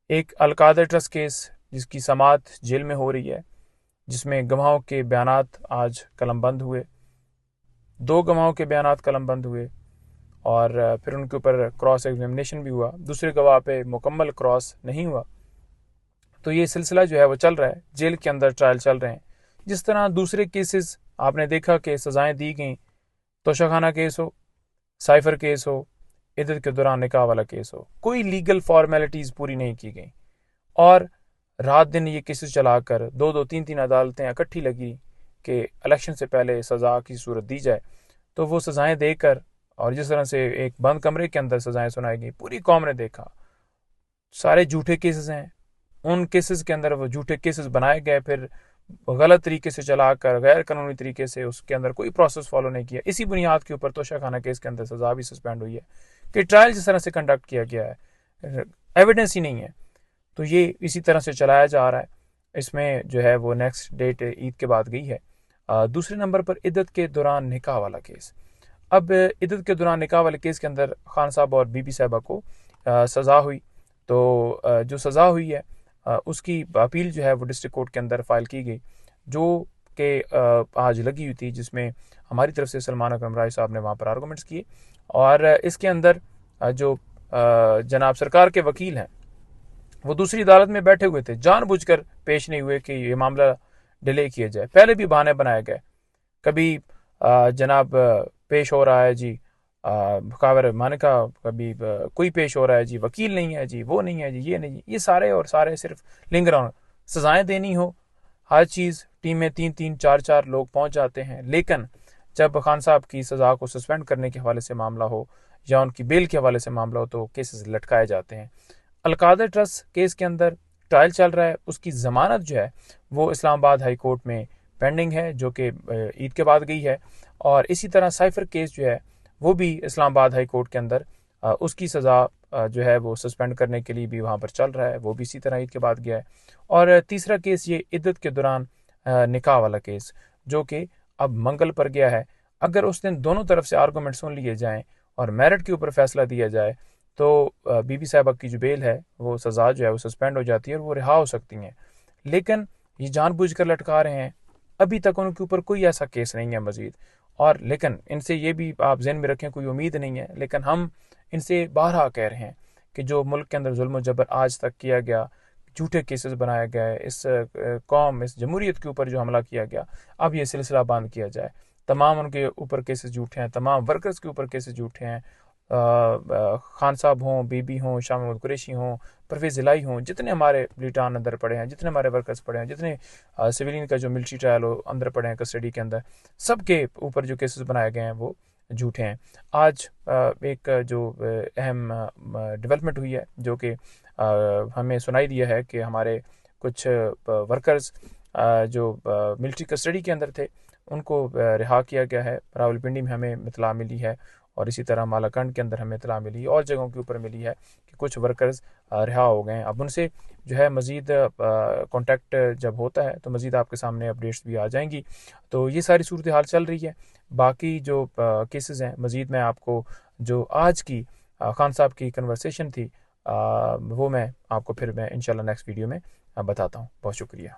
ایک القادر trust case جس کی سماعت جیل میں ہو رہی ہے، جس میں گواہوں کے بیانات آج قلم بند ہوئے، 2 گواہوں کے بیانات قلم بند ہوئے، اور پھر ان کے اوپر کراس ایگزامینیشن بھی ہوا، دوسرے گواہ پہ مکمل کراس نہیں ہوا۔ تو یہ سلسلہ جو ہے وہ چل رہا ہے، جیل کے اندر ٹرائل چل رہے ہیں۔ جس طرح دوسرے کیسز آپ نے دیکھا کہ سزائیں دی گئیں، توشہ خانہ کیس ہو، سائفر کیس ہو، عدت کے دوران نکاح والا کیس ہو، کوئی لیگل فارمیلٹیز پوری نہیں کی گئیں، اور رات دن یہ کیسز چلا کر 2-2 3-3 عدالتیں اکٹھی لگی کہ الیکشن سے پہلے سزا کی صورت دی جائے، تو وہ سزائیں دے کر، اور جس طرح سے ایک بند کمرے کے اندر سزائیں سنائی گئی، پوری قوم نے دیکھا سارے جھوٹے کیسز ہیں۔ ان کیسز کے اندر وہ جھوٹے کیسز بنائے گئے، پھر غلط طریقے سے چلا کر غیر قانونی طریقے سے اس کے اندر کوئی پروسیس فالو نہیں کیا۔ اسی بنیاد کے اوپر توشہ خانہ کیس کے اندر سزا بھی سسپینڈ ہوئی ہے کہ ٹرائل جس طرح سے کنڈکٹ کیا گیا ہے، ایویڈنس ہی نہیں ہے، تو یہ اسی طرح سے چلایا جا رہا ہے۔ اس میں جو ہے وہ نیکسٹ ڈیٹ عید کے بعد گئی ہے۔ دوسرے نمبر پر عدت کے دوران نکاح والا کیس۔ اب عدت کے دوران نکاح والے کیس کے اندر خان صاحب اور بی بی صاحبہ کو سزا ہوئی، تو جو سزا ہوئی ہے اس کی اپیل جو ہے وہ ڈسٹرکٹ کورٹ کے اندر فائل کی گئی، جو کہ آج لگی ہوئی تھی، جس میں ہماری طرف سے سلمان اکرم رائے صاحب نے وہاں پر آرگومنٹس کیے، اور اس کے اندر جو جناب سرکار کے وکیل ہیں وہ دوسری عدالت میں بیٹھے ہوئے تھے، جان بوجھ کر پیش نہیں ہوئے کہ یہ معاملہ ڈیلے کیا جائے۔ پہلے بھی بہانے بنائے گئے، کبھی جناب پیش ہو رہا ہے جی خاور مانکا، کبھی کوئی پیش ہو رہا ہے جی وکیل نہیں ہے جی، وہ نہیں ہے جی، یہ نہیں، یہ سارے اور سارے صرف لنگر آن۔ سزائیں دینی ہو ہر چیز ٹیم میں 3-3 4-4 لوگ پہنچ جاتے ہیں، لیکن جب خان صاحب کی سزا کو سسپینڈ کرنے کے حوالے سے معاملہ ہو یا ان کی بیل کے حوالے سے معاملہ ہو تو کیسز لٹکائے جاتے ہیں۔ القادر ٹرسٹ کیس کے اندر ٹرائل چل رہا ہے، اس کی ضمانت جو ہے وہ اسلام آباد ہائی کورٹ میں پینڈنگ ہے، جو کہ عید کے بعد گئی ہے، اور اسی طرح سائفر کیس جو ہے وہ بھی اسلام آباد ہائی کورٹ کے اندر اس کی سزا جو ہے وہ سسپینڈ کرنے کے لیے بھی وہاں پر چل رہا ہے، وہ بھی اسی طرح عید کے بعد گیا ہے۔ اور تیسرا کیس یہ عدت کے دوران نکاح والا کیس، جو کہ اب منگل پر گیا ہے۔ اگر اس دن دونوں طرف سے آرگومنٹ سن لیے جائیں اور میرٹ کے اوپر فیصلہ دیا جائے تو بی بی صاحبہ کی جو بیل ہے وہ سزا جو ہے وہ سسپینڈ ہو جاتی ہے اور وہ رہا ہو سکتی ہیں، لیکن یہ جان بوجھ کر لٹکا رہے ہیں۔ ابھی تک ان کے اوپر کوئی ایسا کیس نہیں ہے مزید، اور لیکن ان سے یہ بھی آپ ذہن میں رکھیں کوئی امید نہیں ہے، لیکن ہم ان سے بارہا کہہ رہے ہیں کہ جو ملک کے اندر ظلم و جبر آج تک کیا گیا، جھوٹے کیسز بنایا گیا ہے، اس قوم، اس جمہوریت کے اوپر جو حملہ کیا گیا، اب یہ سلسلہ بند کیا جائے۔ تمام ان کے اوپر کیسز جھوٹے ہیں، تمام ورکرز کے اوپر کیسز جھوٹے ہیں، خان صاحب ہوں، بی بی ہوں، شاہ محمود قریشی ہوں، پرویز الہی ہوں، جتنے ہمارے بلیٹان اندر پڑے ہیں، جتنے ہمارے ورکرز پڑے ہیں، جتنے سویلین کا جو ملٹری ٹرائل اندر پڑے ہیں کسٹڈی کے اندر، سب کے اوپر جو کیسز بنائے گئے ہیں وہ جھوٹے ہیں۔ آج ایک جو اہم ڈیولپمنٹ ہوئی ہے جو کہ ہمیں سنائی دیا ہے کہ ہمارے کچھ ورکرز جو ملٹری کسٹڈی کے اندر تھے ان کو رہا کیا گیا ہے۔ راولپنڈی میں ہمیں اطلاع ملی ہے، اور اسی طرح مالاکنڈ کے اندر ہمیں اطلاع ملی ہے، اور جگہوں کے اوپر ملی ہے کہ کچھ ورکرز رہا ہو گئے ہیں۔ اب ان سے جو ہے مزید کانٹیکٹ جب ہوتا ہے تو مزید آپ کے سامنے اپڈیٹس بھی آ جائیں گی۔ تو یہ ساری صورتحال چل رہی ہے۔ باقی جو کیسز ہیں مزید میں آپ کو جو آج کی خان صاحب کی کنورسیشن تھی وہ میں آپ کو پھر انشاءاللہ نیکسٹ ویڈیو میں بتاتا ہوں۔ بہت شکریہ۔